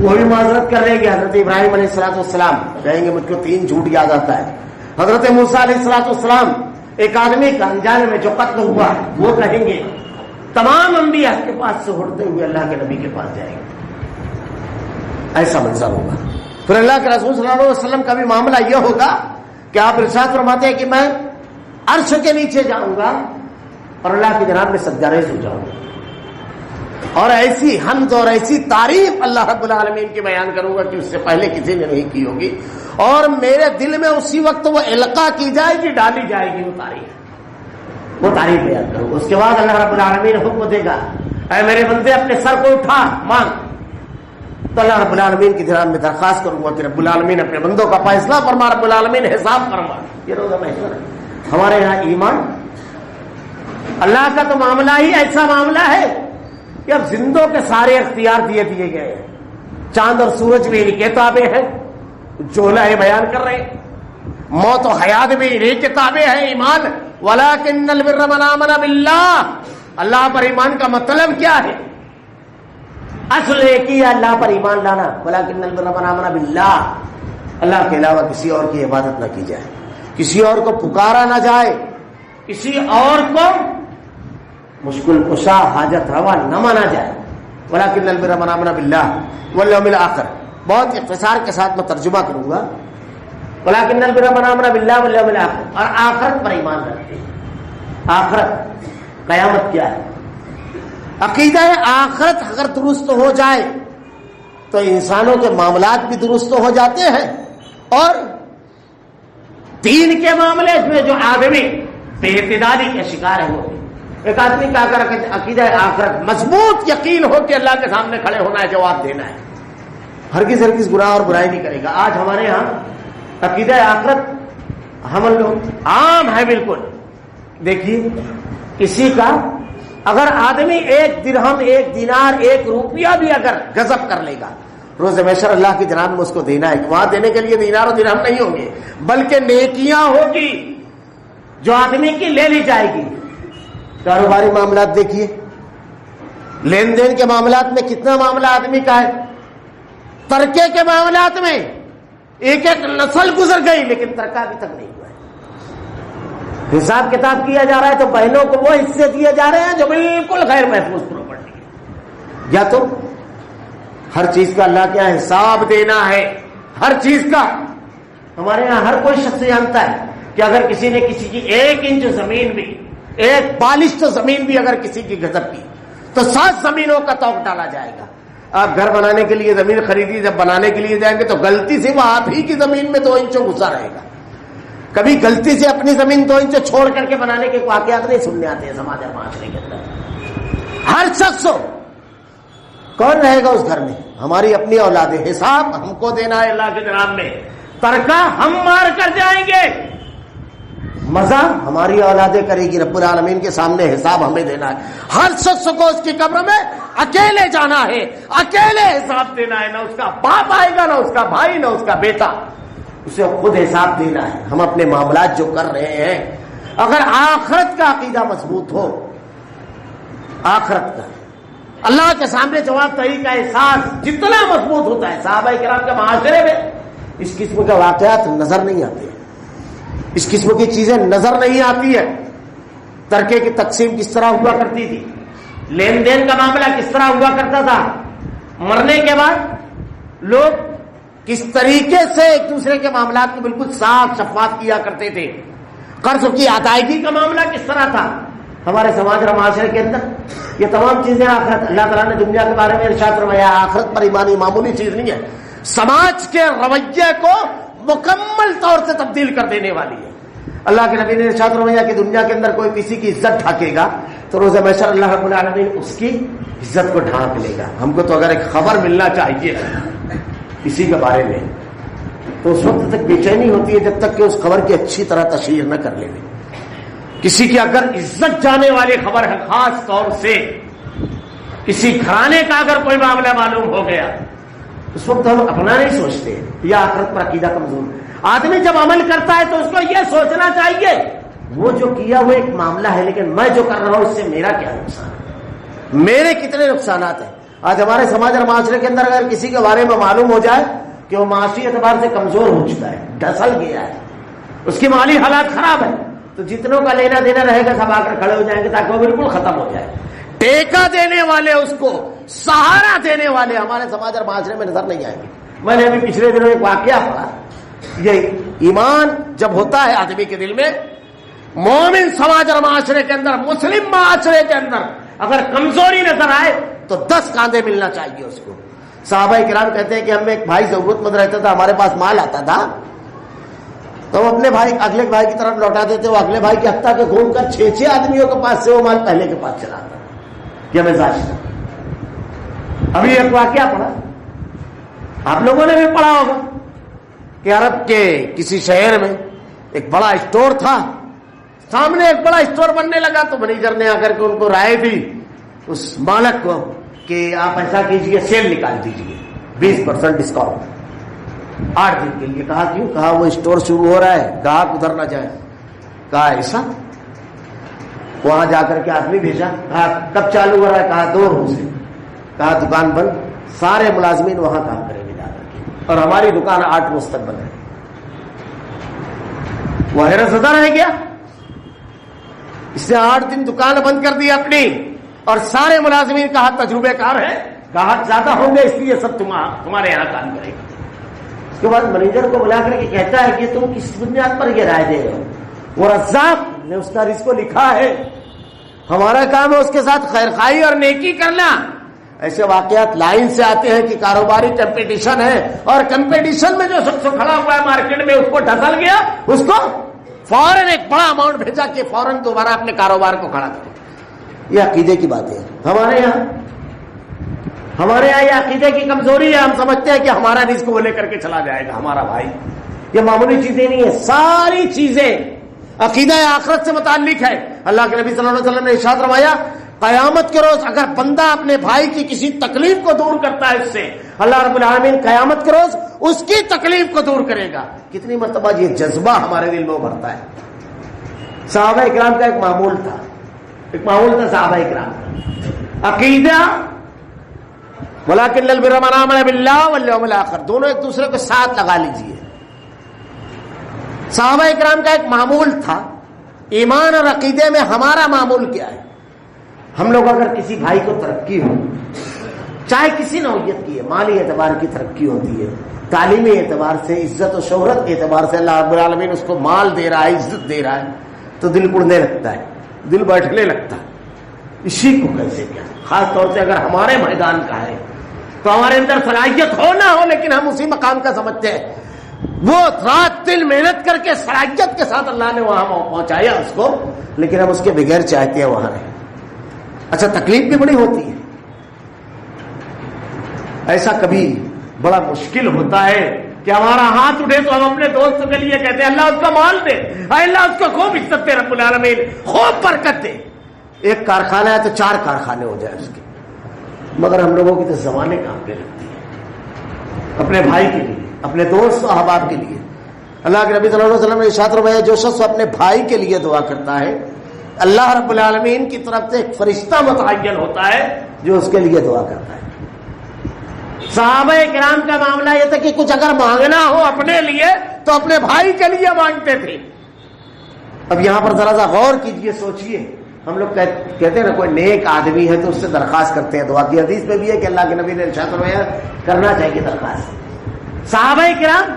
وہ بھی معذرت کر لیں گے. حضرت ابراہیم علیہ السلام کہیں گے مجھ کو 3 جھوٹ یاد آتا ہے. حضرت موسیٰ علیہ السلام ایک آدمی کا انجانے میں جو قتل ہوا وہ کہیں گے. تمام انبیاء کے پاس سے اڑتے ہوئے اللہ کے نبی کے پاس جائیں گے. ایسا منظر ہوگا. پھر اللہ کے رسول صلی اللہ علیہ وسلم کا بھی معاملہ یہ ہوگا کہ آپ ارشاد فرماتے ہیں کہ میں عرش کے نیچے جاؤں گا اور اللہ کی جناب میں سجدہ ریز ہو جاؤں گا، اور ایسی حمد اور ایسی تعریف اللہ رب العالمین کی بیان کروں گا کہ اس سے پہلے کسی نے نہیں کی ہوگی، اور میرے دل میں اسی وقت وہ القاء کی جائے گی، ڈالی جائے گی وہ تعریف بیان کروں گا۔ اس کے بعد اللہ رب العالمین حکم دے گا، اے میرے بندے اپنے سر کو اٹھا مانگ، تو اللہ رب العالمین کی جناب میں درخواست کروں گا کہ رب العالمین اپنے بندوں کا فیصلہ فرما، رب العالمین حساب فرما۔ یہ روزہ محشر ہے۔ ہمارے یہاں ایمان اللہ کا تو معاملہ ہی ایسا معاملہ ہے کہ اب زندوں کے سارے اختیار دیے گئے ہیں، چاند اور سورج بھی انہیں کتابیں ہیں جو اللہ بیان کر رہے ہیں، موت و حیات بھی انہیں کتابیں ہیں، ایمان وَلَٰكِنَّ الْبِرَّ مَنْ آمَنَ بِاللَّهِ، اللہ پر ایمان کا مطلب کیا ہے؟ اصل ایک ہی ہے اللہ پر ایمان لانا، وَلَٰكِنَّ الْبِرَّ مَنْ آمَنَ بِاللَّهِ، اللہ کے علاوہ کسی اور کی عبادت نہ کی جائے، کسی اور کو پکارا نہ جائے، کسی اور کو مشکل کشا حاجت روا نہ مانا جائے، وَلَٰكِنَّ الْبِرَّ مَنْ آمَنَ بِاللَّهِ وَالْيَوْمِ الْآخِرِ۔ بہت اختصار کے ساتھ میں ترجمہ کروں گا، وَلَٰكِنَّ الْبِرَّ مَنْ آمَنَ بِاللَّهِ وَالْيَوْمِ الْآخِرِ، اور آخرت پر ایمان رکھتے ہیں۔ آخرت قیامت کیا ہے؟ عقیدہ آخرت اگر درست ہو جائے تو انسانوں کے معاملات بھی درست ہو جاتے ہیں، اور دین کے معاملے میں جو آدمی بے اعتدالی کے شکار ہے وہ ایک آدمی کا اگر عقیدہ آخرت مضبوط یقین ہو کہ اللہ کے سامنے کھڑے ہونا ہے، جواب دینا ہے، ہرگز گناہ اور برائی نہیں کرے گا۔ آج ہمارے ہاں عقیدہ آخرت ہم لوگ عام ہے بالکل۔ دیکھیے کسی کا اگر آدمی ایک درہم، ایک دینار، ایک روپیہ بھی اگر غصب کر لے گا، روز محشر اللہ کی جناب میں اس کو دینا ہے، وہاں دینے کے لیے دینار و درہم نہیں ہوں گے بلکہ نیکیاں ہوگی جو آدمی کی لے لی جائے گی۔ کاروباری معاملات دیکھیے، لین دین کے معاملات میں کتنا معاملہ آدمی کا ہے، ترکے کے معاملات میں ایک نسل گزر گئی لیکن ترکہ ابھی تک نہیں ہوا ہے۔ حساب کتاب کیا جا رہا ہے تو بہنوں کو وہ حصے دیے جا رہے ہیں جو بالکل غیر محفوظ پراپرٹی ہے۔ یا تو ہر چیز کا اللہ کیا حساب دینا ہے، ہر چیز کا۔ ہمارے یہاں ہر کوئی شخص جانتا ہے کہ اگر کسی نے کسی کی 1 انچ زمین بھی، 1 بالشت زمین بھی اگر کسی کی غصب کی تو 7 زمینوں کا توق ڈالا جائے گا۔ آپ گھر بنانے کے لیے زمین خریدی، جب بنانے کے لیے جائیں گے تو غلطی سے وہ آپ ہی کی زمین میں 2 انچوں گھسا رہے گا۔ کبھی غلطی سے اپنی زمین 2 انچ چھوڑ کر کے بنانے کے واقعات نہیں سننے آتے ہیں سماج اور معاشرے کے اندر۔ ہر شخص کون رہے گا اس گھر میں؟ ہماری اپنی اولاد، حساب ہم کو دینا ہے اللہ کے جناب میں، ترکہ ہم مار کر جائیں گے، مزہ ہماری اولادیں کرے گی، رب العالمین کے سامنے حساب ہمیں دینا ہے۔ ہر شخص کو اس کی قبر میں اکیلے جانا ہے، اکیلے حساب دینا ہے، نہ اس کا باپ آئے گا، نہ اس کا بھائی، نہ اس کا بیٹا، اسے خود حساب دینا ہے۔ ہم اپنے معاملات جو کر رہے ہیں، اگر آخرت کا عقیدہ مضبوط ہو، آخرت کا اللہ کے سامنے جواب دہی کا احساس جتنا مضبوط ہوتا ہے، صحابہ کرام کے معاشرے میں اس قسم کے واقعات نظر نہیں آتے، اس قسم کی چیزیں نظر نہیں آتی ہے۔ ترکے کی تقسیم کس طرح ہوا کرتی تھی، لین دین کا معاملہ کس طرح ہوا کرتا تھا، مرنے کے بعد لوگ کس طریقے سے ایک دوسرے کے معاملات کو بالکل صاف شفاف کیا کرتے تھے، قرض کی ادائیگی کا معاملہ کس طرح تھا ہمارے سماج اور معاشرے کے اندر۔ یہ تمام چیزیں آخرت، اللہ تعالیٰ نے دنیا کے بارے میں ارشاد فرمایا، آخرت پر ایمانی معمولی چیز نہیں ہے، سماج کے رویے کو مکمل طور سے تبدیل کر دینے والی ہے۔ اللہ کے نبی نے ارشاد فرمایا کہ دنیا کے اندر کوئی کسی کی عزت ڈھانکے گا تو روز محشر اللہ رب العالمین اس کی عزت کو ڈھانک لے گا۔ ہم کو تو اگر ایک خبر ملنا چاہیے کسی کے بارے میں تو اس وقت تک بے چینی ہوتی ہے جب تک کہ اس خبر کی اچھی طرح تشہیر نہ کر لے۔ کسی کی اگر عزت جانے والی خبر ہے، خاص طور سے کسی گھرانے کا اگر کوئی معاملہ معلوم ہو گیا، اس وقت ہم اپنا نہیں سوچتے، یا آخرت پر عقیدہ کمزور۔ آدمی جب عمل کرتا ہے تو اس کو یہ سوچنا چاہیے وہ جو کیا وہ ایک معاملہ ہے، لیکن میں جو کر رہا ہوں اس سے میرا کیا نقصان ہے، میرے کتنے نقصانات ہیں۔ آج ہمارے سماج اور معاشرے کے اندر اگر کسی کے بارے میں معلوم ہو جائے کہ وہ معاشی اعتبار سے کمزور ہو چکا ہے، ڈھسل گیا ہے، اس کی مالی حالات خراب ہے، تو جتنوں کا لینا دینا رہے گا سب آ کر کھڑے ہو جائیں گے تاکہ وہ بالکل ختم ہو جائے۔ ٹیکہ دینے والے، اس کو سہارا دینے والے ہمارے سماج اور معاشرے میں نظر نہیں آئیں گے۔ میں نے ابھی پچھلے دنوں ایک واقعہ پڑھا، یہ ایمان جب ہوتا ہے آدمی کے دل میں، مومن سماج اور معاشرے کے اندر، مسلم معاشرے کے اندر اگر کمزوری نظر آئے تو 10 کاندھے ملنا چاہیے اس کو۔ صحابہ کرام کہتے ہیں کہ ہم میں ایک بھائی ضرورت مند رہتا تھا، ہمارے پاس مال آتا تھا تو ہم اپنے بھائی اگلے بھائی کی طرف لوٹا دیتے، وہ اگلے بھائی کے حتیٰ کہ گھوم کر 6 آدمیوں کے پاس سے وہ مال پہلے کے پاس چلا آتا یہ مزاج تھا۔ ابھی ایک واقعہ پڑھا، آپ لوگوں نے بھی پڑھا ہوگا کہ عرب کے کسی شہر میں ایک بڑا اسٹور تھا، سامنے ایک بڑا اسٹور بننے لگا تو مینیجر نے آ کر کے ان کو رائے دی اس مالک کو کہ آپ ایسا کیجئے سیل نکال دیجئے 20% ڈسکاؤنٹ 8 دن کے لیے۔ کہا کیوں؟ کہا وہ اسٹور شروع ہو رہا ہے، گاہک ادھر نہ جائے۔ کہا ایسا؟ وہاں جا کر کے آدمی بھیجا، کہا کب چالو ہو رہا ہے؟ کہا 2 روز سے۔ کہا دکان بند، سارے ملازمین وہاں کام کریں گے جا کر کے، اور ہماری دکان 8 روز تک بند ہے۔ وہ حیرت زدہ رہ گیا، اس نے 8 دن دکان بند کر دی اپنی، اور سارے ملازمین کہا تجربے کار ہے، گاہک زیادہ ہوں گے اس لیے سب تمہارے یہاں کام کریں گے۔ اس کے بعد مینیجر کو بلا کر کے کہتا ہے کہ تم کس بنیاد پر یہ رائے دے رہے ہو؟ وہ رزاق نے اس کا رزق کو لکھا ہے، ہمارا کام ہے اس کے ساتھ خیر خواہی اور نیکی کرنا۔ ایسے واقعات لائن سے آتے ہیں کہ کاروباری کمپٹیشن ہے، اور کمپٹیشن میں جو شخص کھڑا ہوا ہے مارکیٹ میں اس کو ڈھکل گیا، اس کو فوراً ایک بڑا اماؤنٹ بھیجا کہ فوراً دوبارہ اپنے کاروبار کو کھڑا کرو۔ یہ عقیدے کی باتیں ہیں۔ ہمارے یہاں یہ عقیدے کی کمزوری ہے، ہم سمجھتے ہیں کہ ہمارا رزق وہ لے کر کے چلا جائے گا ہمارا بھائی۔ یہ معمولی چیزیں نہیں ہیں، ساری چیزیں عقیدہ آخرت سے متعلق ہے۔ اللہ کے نبی صلی اللہ علیہ وسلم نے ارشاد فرمایا قیامت کے روز اگر بندہ اپنے بھائی کی کسی تکلیف کو دور کرتا ہے اس سے، اللہ رب العالمین قیامت کے روز اس کی تکلیف کو دور کرے گا۔ کتنی مرتبہ یہ جذبہ ہمارے دل میں ابھرتا ہے۔ صحابہ کرام کا ایک معمول تھا صحابہ کرام کا عقیدہ، ولکن البر من آمن باللہ والیوم الآخر، دونوں ایک دوسرے کو ساتھ لگا لیجئے۔ صحابہ کرام کا ایک معمول تھا۔ ایمان اور عقیدے میں ہمارا معمول کیا ہے؟ ہم لوگ اگر کسی بھائی کو ترقی ہو، چاہے کسی نوعیت کی ہے، مالی اعتبار کی ترقی ہوتی ہے، تعلیمی اعتبار سے، عزت و شہرت کے اعتبار سے اللہ رب العالمین اس کو مال دے رہا ہے، عزت دے رہا ہے، تو دل اڑنے لگتا ہے، دل بیٹھنے لگتا ہے۔ اسی کو کیسے کیا، خاص طور سے اگر ہمارے میدان کا ہے تو ہمارے اندر صلاحیت ہو نہ ہو، لیکن ہم اسی مقام کا سمجھتے ہیں۔ وہ رات دن محنت کر کے صلاحیت کے ساتھ اللہ نے وہاں پہنچایا اس کو، لیکن ہم اس کے بغیر چاہتے ہیں وہاں رہیں۔ اچھا، تکلیف بھی بڑی ہوتی ہے، ایسا کبھی بڑا مشکل ہوتا ہے کہ ہمارا ہاتھ اٹھے تو ہم اپنے دوست کے لیے کہتے ہیں اللہ اس کا مال دے، اللہ اس کو خوب عزت دے، رب العالمین خوب برکت دے۔ ایک کارخانہ ہے تو 4 کارخانے ہو جائے اس کے، مگر ہم لوگوں کی تو زبانیں کانپنے لگتی ہیں اپنے بھائی کے لیے، اپنے دوست و احباب کے لیے۔ اللہ کے نبی صلی اللہ علیہ وسلم نے ارشاد فرمایا جو شخص اپنے بھائی کے لیے دعا کرتا ہے، اللہ رب العالمین کی طرف سے ایک فرشتہ متعین ہوتا ہے جو اس کے لیے دعا کرتا ہے۔ صحابہ کرام کا معاملہ یہ تھا کہ کچھ اگر مانگنا ہو اپنے لیے تو اپنے بھائی کے لیے مانگتے تھے۔ اب یہاں پر ذرا سا غور کیجئے، سوچئے، ہم لوگ کہتے ہیں نا کوئی نیک آدمی ہے تو اس سے درخواست کرتے ہیں دعا کی، حدیث میں بھی ہے کہ اللہ کے نبی نے ارشاد فرمایا کرنا چاہیے درخواست۔ صحابہ کرام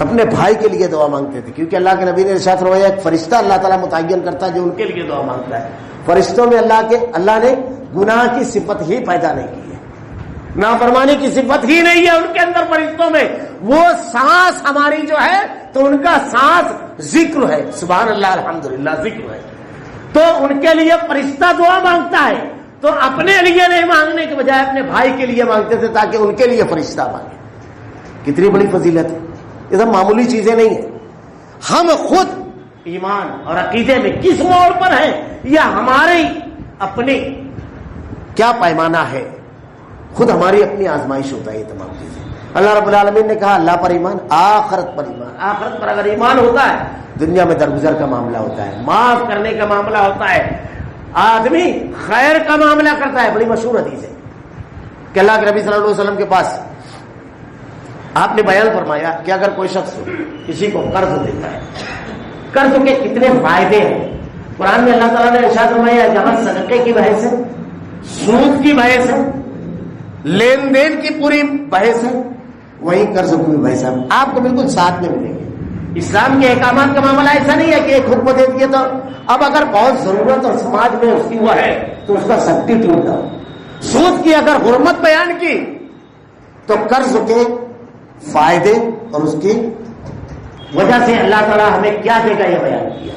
اپنے بھائی کے لیے دعا مانگتے تھے، کیونکہ اللہ کے نبی نے ارشاد فرمایا ایک فرشتہ اللہ تعالیٰ متعین کرتا ہے جو ان کے لیے دعا مانگتا ہے۔ فرشتوں میں اللہ نے گناہ کی صفت ہی پیدا نہیں کی ہے، نافرمانی کی صفت ہی نہیں ہے ان کے اندر فرشتوں میں۔ وہ سانس ہماری جو ہے تو ان کا سانس ذکر ہے، سبحان اللہ الحمدللہ ذکر ہے، تو ان کے لیے فرشتہ دعا مانگتا ہے۔ تو اپنے لیے نہیں مانگنے کے بجائے اپنے بھائی کے لیے مانگتے تھے تاکہ ان کے لیے فرشتہ مانگے۔ کتنی بڑی فضیلت ہے، یہ سب معمولی چیزیں نہیں ہیں۔ ہم خود ایمان اور عقیدے میں کس موڑ پر ہیں، یا ہمارے اپنے کیا پیمانہ ہے، خود ہماری اپنی آزمائش ہوتا ہے یہ تمام چیزیں۔ اللہ رب العالمین نے کہا اللہ پر ایمان، آخرت پر ایمان۔ آخرت پر اگر ایمان ہوتا ہے، دنیا میں درگزر کا معاملہ ہوتا ہے، معاف کرنے کا معاملہ ہوتا ہے، آدمی خیر کا معاملہ کرتا ہے۔ بڑی مشہور حدیث ہے کہ اللہ کے نبی صلی اللہ علیہ وسلم کے پاس آپ نے بیان فرمایا کہ اگر کوئی شخص کسی کو قرض دیتا ہے، قرض کے کتنے فائدے ہیں قرآن میں اللہ تعالیٰ نے ارشاد فرمایا جہاں صدقے کی بحث ہے، سود کی بحث ہے، لین دین کی پوری بحث ہے، وہیں قرض کو بھی بھائی صاحب آپ کو بالکل ساتھ میں ملیں گے. اسلام کے احکامات کا معاملہ ایسا نہیں ہے کہ ایک حکم دے دیے تو اب اگر بہت ضرورت اور سماج میں اس کی وہ ہے تو اس کا سبسٹیٹیوٹ دو. سود کی اگر حرمت بیان کی تو قرض کے فائدے اور اس کی وجہ سے اللہ تعالیٰ ہمیں کیا دے گا یہ بیان کیا.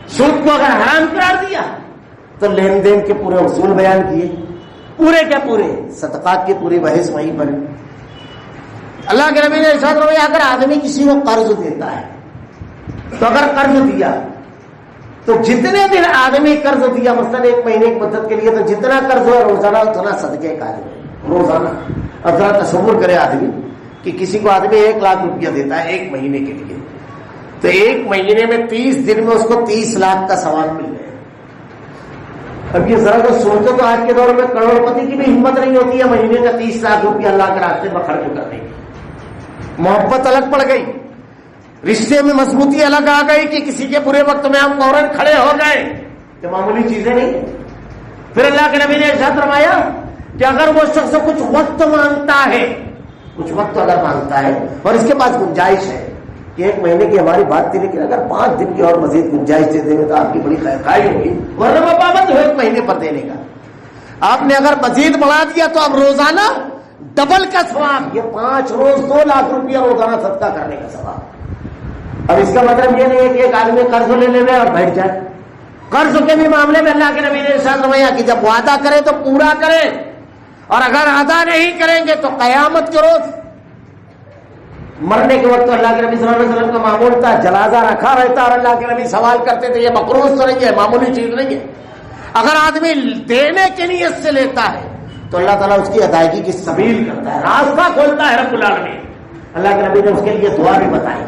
سود کو اگر حرام قرار دیا تو لین دین کے پورے اصول بیان کیے, پورے کے پورے صدقات کی پوری بحث وہیں پر. اللہ کے نبی نے ارشاد فرمایا اگر آدمی کسی کو قرض دیتا ہے تو اگر قرض دیا تو جتنے دن آدمی قرض دیا مثلاً 1 مہینے کی مدت کے لیے تو جتنا قرض ہو روزانہ اتنا صدقے کا ہے روزانہ. اب ذرا تصور کرے آدمی کہ کسی کو آدمی 1 لاکھ روپیہ دیتا ہے 1 مہینے کے لیے تو 1 مہینے میں 30 دن میں اس کو 30 لاکھ کا ثواب مل جائے. اب یہ ذرا تو سوچو تو آج کے دور میں کروڑ پتی کی بھی ہمت نہیں ہوتی ہے مہینے کا 30 لاکھ روپیہ اللہ کے راستے میں خرچ کرنے کی. محبت الگ پڑ گئی, رشتے میں مضبوطی الگ آ گئی کہ کسی کے برے وقت میں ہم فوراً کھڑے ہو گئے. یہ معمولی چیزیں نہیں. پھر اللہ کے نبی نے ارشاد فرمایا کہ اگر وہ شخص کچھ وقت مانگتا ہے, کچھ وقت اگر مانگتا ہے اور اس کے پاس گنجائش ہے کہ 1 مہینے کی ہماری بات تھی لیکن اگر 5 دن کی اور مزید گنجائش دے دیں گے تو آپ کی بڑی خیر خواہی ہوگی, ورنہ وہ پابند ہو 1 مہینے پر دینے کا. آپ نے اگر مزید بڑھا دیا تو اب روزانہ ڈبل کا ثواب, یہ 5 روز 2 لاکھ روپیہ روزانہ صدقہ کرنے کا ثواب. اب اس کا مطلب یہ نہیں ہے کہ ایک آدمی قرض لے لے اور بیٹھ جائے. قرض کے بھی معاملے میں اللہ کے نبی نے ارشاد فرمایا کہ جب وعدہ کرے تو پورا کرے, اور اگر ادا نہیں کریں گے تو قیامت کے روز مرنے کے وقت اللہ کے نبی صلی اللہ علیہ وسلم کا معمول تھا جنازہ رکھا رہتا اور اللہ کے نبی سوال کرتے تھے یہ مقروض تو نہیں ہے, معمولی چیز نہیں ہے. اگر آدمی دینے کی نیت سے لیتا ہے تو اللہ تعالیٰ اس کی ادائیگی کی سبیل کرتا ہے, راستہ کھولتا ہے رب العالمین. اللہ کے نبی نے اس کے لیے دعا بھی بتائی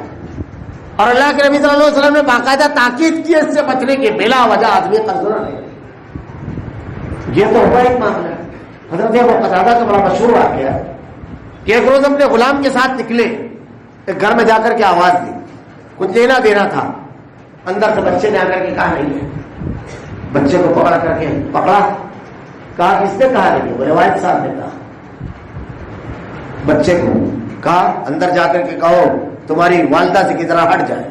اور اللہ کے نبی صلی اللہ علیہ وسلم نے باقاعدہ تاکید کی اس سے بچنے کی بلا وجہ آدمی قرض نہ لے. یہ تو ہوا ایک معاملہ. حضرت ابو قتادہ کا بڑا مشہور واقعہ ہے کہ ایک روز اپنے غلام کے ساتھ نکلے, ایک گھر میں جا کر کے آواز دی, کچھ لینا دینا تھا. اندر سے بچے نے آ کر کے کہا نہیں ہے. بچے کو پکڑا کر کے پکڑا, کہا کس نے کہا نہیں ہے؟ بولے والد صاحب نے کہا. بچے کو کہا اندر جا کر کے کہو تمہاری والدہ سے کی طرح ہٹ جائے.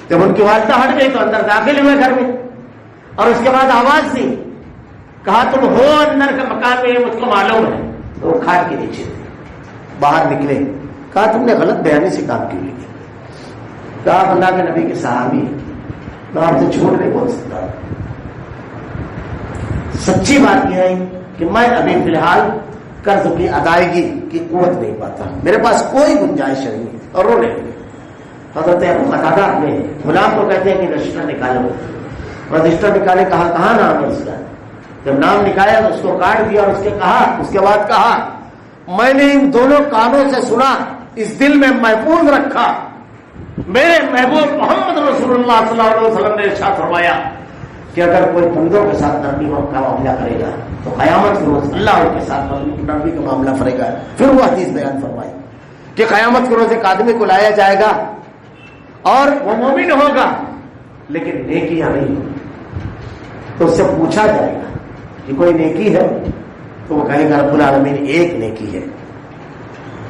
جب ان کی والدہ ہٹ گئی تو اندر داخل ہوئے گھر میں, اور اس کے بعد آواز دی, کہا تم ہو اندر کا مکان میں مجھ کو معلوم ہے. تو وہ کھاٹ کے نیچے تھے, باہر نکلے, کہا تم نے غلط بیانی سے کام کیوں لیا. کہا اللہ کے نبی کے صحابی, میں آپ سے جھوٹ نہیں بول سکتا. سچی بات یہ ہے کہ میں ابھی فی الحال قرض کی ادائیگی کی قوت نہیں پاتا, میرے پاس کوئی گنجائش نہیں ہے. اور رونے لگے. حضرت ابو قتادہ اپنے غلام کو کہتے ہیں کہ رجسٹر نکالو. رجسٹر نکالے, کہاں نام ہے اس کا. جب نام نکالا تو اس کو کاٹ دیا اور اس کے بعد کہا میں نے ان دونوں کانوں سے سنا, اس دل میں محفوظ رکھا. میرے محبوب محمد رسول اللہ صلی اللہ علیہ وسلم نے ارشاد فرمایا کہ اگر کوئی بندوں کے ساتھ نرمی کا معاملہ کرے گا تو قیامت کے روز اللہ ان کے ساتھ نرمی کا معاملہ کرے گا. پھر وہ حدیث بیان فرمائی کہ قیامت کے روز ایک آدمی کو لایا جائے گا اور وہ مومن ہوگا لیکن نیکیاں نہیں ہوگی. تو اس سے پوچھا جائے گا کہ کوئی نیکی ہے, تو وہ کہے گا رب العالمین ایک نیکی ہے,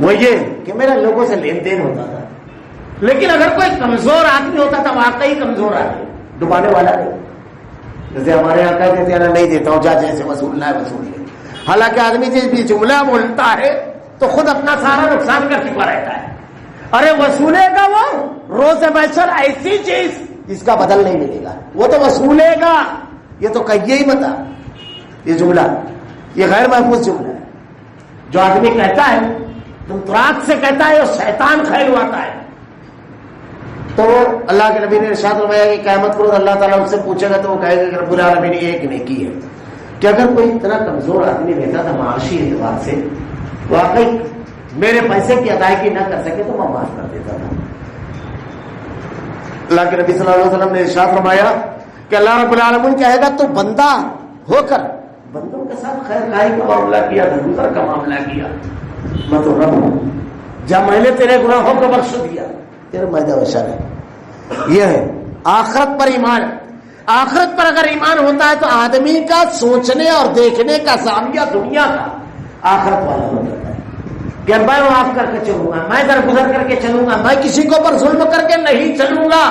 وہ یہ کہ میرا لوگوں سے لین دین ہوتا تھا. لیکن اگر کوئی کمزور آدمی ہوتا تھا, واقعی کمزور آدمی, ڈبانے والا نہیں, جیسے ہمارے یہاں کہتے ہیں نہیں دیتا ہوں, جا جیسے وصولنا ہے وصول لے. حالانکہ آدمی جب یہ جملہ بولتا ہے تو خود اپنا سارا نقصان کر چکا رہتا ہے. ارے وصولے گا وہ روز محشر ایسی چیز جس کا بدل نہیں ملے گا, وہ تو وصولے گا. یہ تو کہیے ہی مت, یہ جملہ یہ غیر محفوظ جملہ ہے. جو آدمی کہتا ہے تم تراک سے کہتا ہے, وہ شیطان خیال آتا ہے. تو اللہ کے نبی نے ارشاد فرمایا کہ قیامت کو اللہ تعالیٰ اس سے پوچھے گا تو وہ کہے گا کہ رب العالمین ایک نیکی ہے کہ اگر کوئی اتنا کمزور آدمی رہتا تھا معاشی اعتبار سے, واقعی میرے پیسے کی ادائیگی نہ کر سکے تو میں معاف کر دیتا تھا. اللہ کے نبی صلی اللہ علیہ وسلم نے ارشاد فرمایا کہ اللہ رب العالمین کہے گا تو بندہ ہو کر بندوں کے ساتھ خیر خائی کا معاملہ کیا, درگزر کا معاملہ کیا, میں تو رب ہوں, جب میں نے تیرے گناہوں کو بخش دیا, تیرے میدہ وشر ہے. یہ ہے آخرت پر ایمان. آخرت پر اگر ایمان ہوتا ہے تو آدمی کا سوچنے اور دیکھنے کا زاویہ دنیا کا آخرت والا ہو جاتا ہے. کہ میں معاف کر کے چلوں گا، میں درگزر کر کے چلوں گا، میں کسی کے اوپر ظلم کر کے نہیں چلوں گا،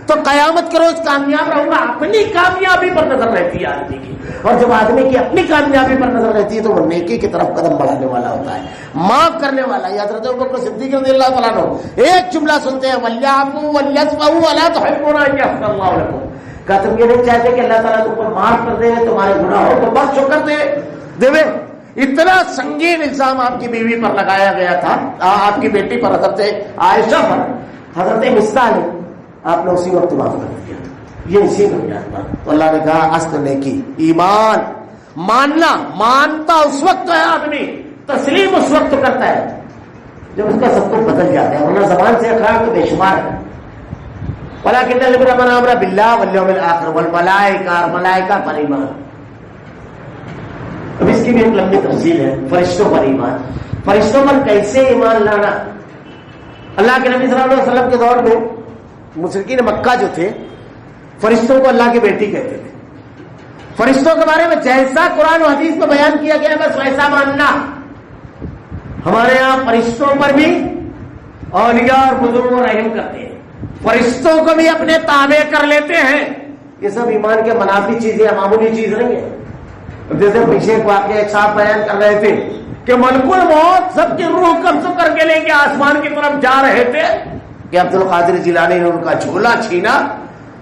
تو قیامت کے روز کامیاب رہوں گا۔ اپنی کامیابی پر نظر رہتی ہے آدمی کی، اور جب آدمی کی اپنی کامیابی پر نظر رہتی ہے تو وہ نیکی کی طرف قدم بڑھانے والا ہوتا ہے، معاف کرنے والا۔ حضرت ابوبکر صدیق رضی اللہ تعالیٰ عنہ ایک جملہ سنتے ہیں، وَلْيَعْفُوا وَلْيَصْفَحُوا وَلَا تُحِبُّونَ أَن يَغْفِرَ اللَّهُ لَكُمْ، کہ تم یہ نہیں چاہتے کہ اللہ تعالیٰ تم کو معاف کر دے، تمہارے گناہوں کو بخش کر دے۔ اتنا سنگین الزام آپ کی بیوی پر لگایا گیا تھا، آپ کی بیٹی پر، حضرت عائشہ پر، حضرت مصطح نے، آپ نے اسی وقت معاف کر دیا، یہ اسی بنیاد پر۔ تو اللہ نے کہا اصل نیکی ایمان، ماننا، مانتا اس وقت ہے آدمی، تسلیم اس وقت کرتا ہے جب اس کا سب کچھ بدل جاتا ہے، ورنہ زبان سے اخلاق تو بے شمار ہے۔ وَلَٰكِنَّ الْبِرَّ مَنْ آمَنَ بِاللَّهِ وَالْيَوْمِ الْآخِرِ وَالْمَلَائِكَةِ، اور ملائکہ پر ایمان۔ اب اس کی بھی ایک لمبی تفصیل ہے، فرشتوں پر ایمان۔ فرشتوں پر کیسے ایمان لانا؟ اللہ کے نبی صلی اللہ علیہ وسلم کے دور میں مشرکین مکہ جو تھے فرشتوں کو اللہ کی بیٹی کہتے تھے۔ فرشتوں کے بارے میں جیسا قرآن و حدیث میں بیان کیا گیا بس ویسا ماننا۔ ہمارے یہاں فرشتوں پر بھی اولیاء اور بزرگوں رحم کرتے ہیں، فرشتوں کو بھی اپنے تابع کر لیتے ہیں۔ یہ سب ایمان کے منافی چیزیں، معمولی چیز نہیں ہے۔ جیسے پیچھے ایک واقعہ ایک صاحب بیان کر رہے تھے کہ ملک الموت سب کی روح قبض کر کے لے کے آسمان کی طرف جا رہے تھے کہ عبد القادر جیلانی نے ان کا جھولا چھینا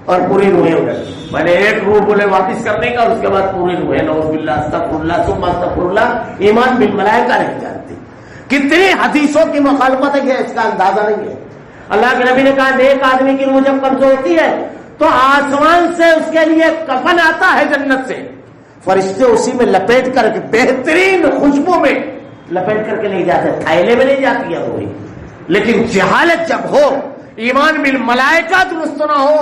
اور پوری روحیں اڑی۔ میں نے ایک روح بولے واپس کرنے کا، اس کے بعد پوری روحیں، نعوذ باللہ، استغفر اللہ ثم استغفر اللہ۔ ایمان بالملائکہ نہیں جانتے، کتنی حدیثوں کی مخالفت ہے کہ اس کا اندازہ نہیں ہے۔ اللہ کے نبی نے کہا نیک آدمی کی روح جب قبض ہوتی ہے تو آسمان سے اس کے لیے کفن آتا ہے جنت سے، فرشتے اسی میں لپیٹ کر کے بہترین خوشبو میں لپیٹ کر کے نہیں جاتے، تھیلے میں نہیں جاتی ہے وہی۔ لیکن جہالت جب ہو، ایمان بالملائکہ درست نہ ہو،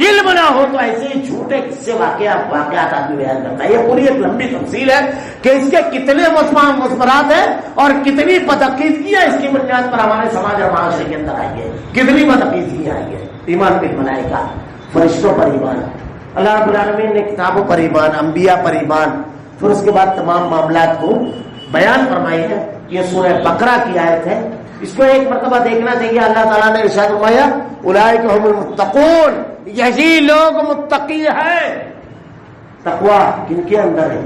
علم نہ ہو، تو ایسے ہی جھوٹے قصے واقعات آدمی بیان کرتا ہے۔ یہ پوری ایک لمبی تفصیل ہے کہ اس کے کتنے مثمرات ہیں اور کتنی بدعقیدگیاں اس کی بنیاد پر ہمارے سماج اور معاشرے کے اندر آئی ہے، کتنی بدعقیدگیاں آئی ہے۔ ایمان بالملائکہ، فرشتوں پر ایمان، اللہ رب العالمین نے کتابوں پر ایمان، انبیاء پر ایمان، پھر اس کے بعد تمام معاملات کو بیان فرمائی ہے۔ یہ سورہ بقرہ کی آیت ہے، اس کو ایک مرتبہ دیکھنا چاہیے۔ اللہ تعالیٰ نے ارشاد فرمایا اولئک هم المتقون، یہی لوگ متقی ہیں۔ تقویٰ کن کے اندر ہے،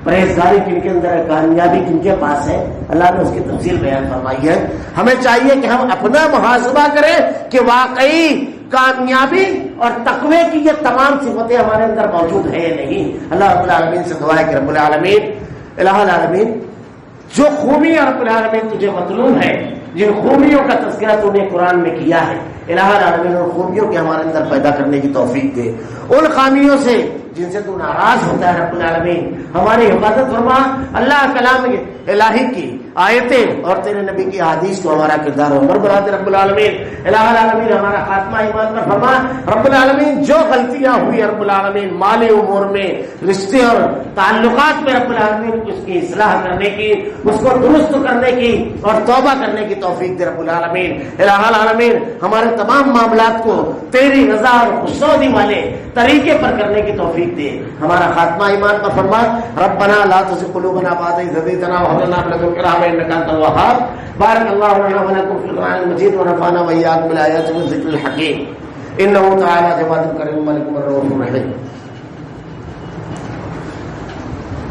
پرہیزگاری کن کے اندر ہے، کامیابی کن کے پاس ہے، اللہ نے اس کی تفصیل بیان فرمائی ہے۔ ہمیں چاہیے کہ ہم اپنا محاسبہ کریں کہ واقعی کامیابی اور تقوی کی یہ تمام صفتیں ہمارے اندر موجود ہے یا نہیں۔ اللہ رب العالمین سے دعا ہے کہ رب العالمین، الہ العالمین، جو خوبیاں رب العالمین تجھے مطلوب ہے، جن خوبیوں کا تذکرہ تو نے قرآن میں کیا ہے، الہ العالمین ان خوبیوں کے ہمارے اندر پیدا کرنے کی توفیق دے۔ ان خامیوں سے جن سے تو ناراض ہوتا ہے رب العالمین ہماری حفاظت فرما۔ اللہ کلام الہی کی آیتیں اور تیرے نبی کی حدیث کو ہمارا کردار عمر بنا دے رب العالمین۔ الہ العالمین ہمارا خاتمہ ایمان پر فرما رب العالمین۔ جو غلطیاں ہوئی رب العالمین مالی امور میں، رشتے اور تعلقات میں، رب العالمین اس کی اصلاح کرنے کی، اس کو درست کرنے کی اور توبہ کرنے کی توفیق دے رب العالمین۔ الہ العالمین ہمارے تمام معاملات کو تیری رضا اور خوشنودی والے طریقے پر کرنے کی توفیق دے۔ ہمارا خاتمہ ایمان پر فرما۔ ربنا لا تزغ قلوبنا بعد إذ هديتنا وهب لنا من لدنك رحمة إنك أنت الوهاب۔ بارك الله لنا ولكم في القرآن المجيد ونفعنا وإياكم بالآيات والذكر الحكيم إنه تعالى جواد كريم ملك رؤوف رحيم۔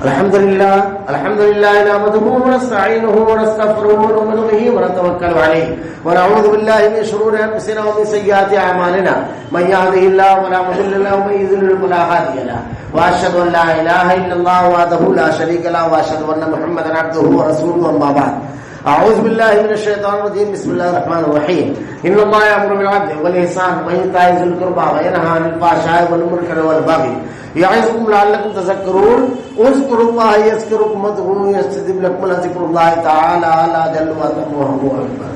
الحمد لله نحمده ونستعينه ونستغفره ونؤمن به ونتوكل عليه ونعوذ بالله من شرور انفسنا ومن سيئات اعمالنا من يهده الله فلا مضل له ومن يضلل فلا هادي له واشهد ان لا اله الا الله وحده لا شريك له واشهد ان محمدا عبده ورسوله اما بعد اعوذ بالله من الشيطان الرجيم بسم الله الرحمن الرحيم ان الله يأمر بالعدل والإحسان وإيتاء ذي القربى وينهى عن الفحشاء والمنكر والبغي يعظكم لعلكم تذكرون اذكروا الله يذكركم وادعوه يستجب لكم ولذكر الله تعالى لا جل وعلا وهو أكبر۔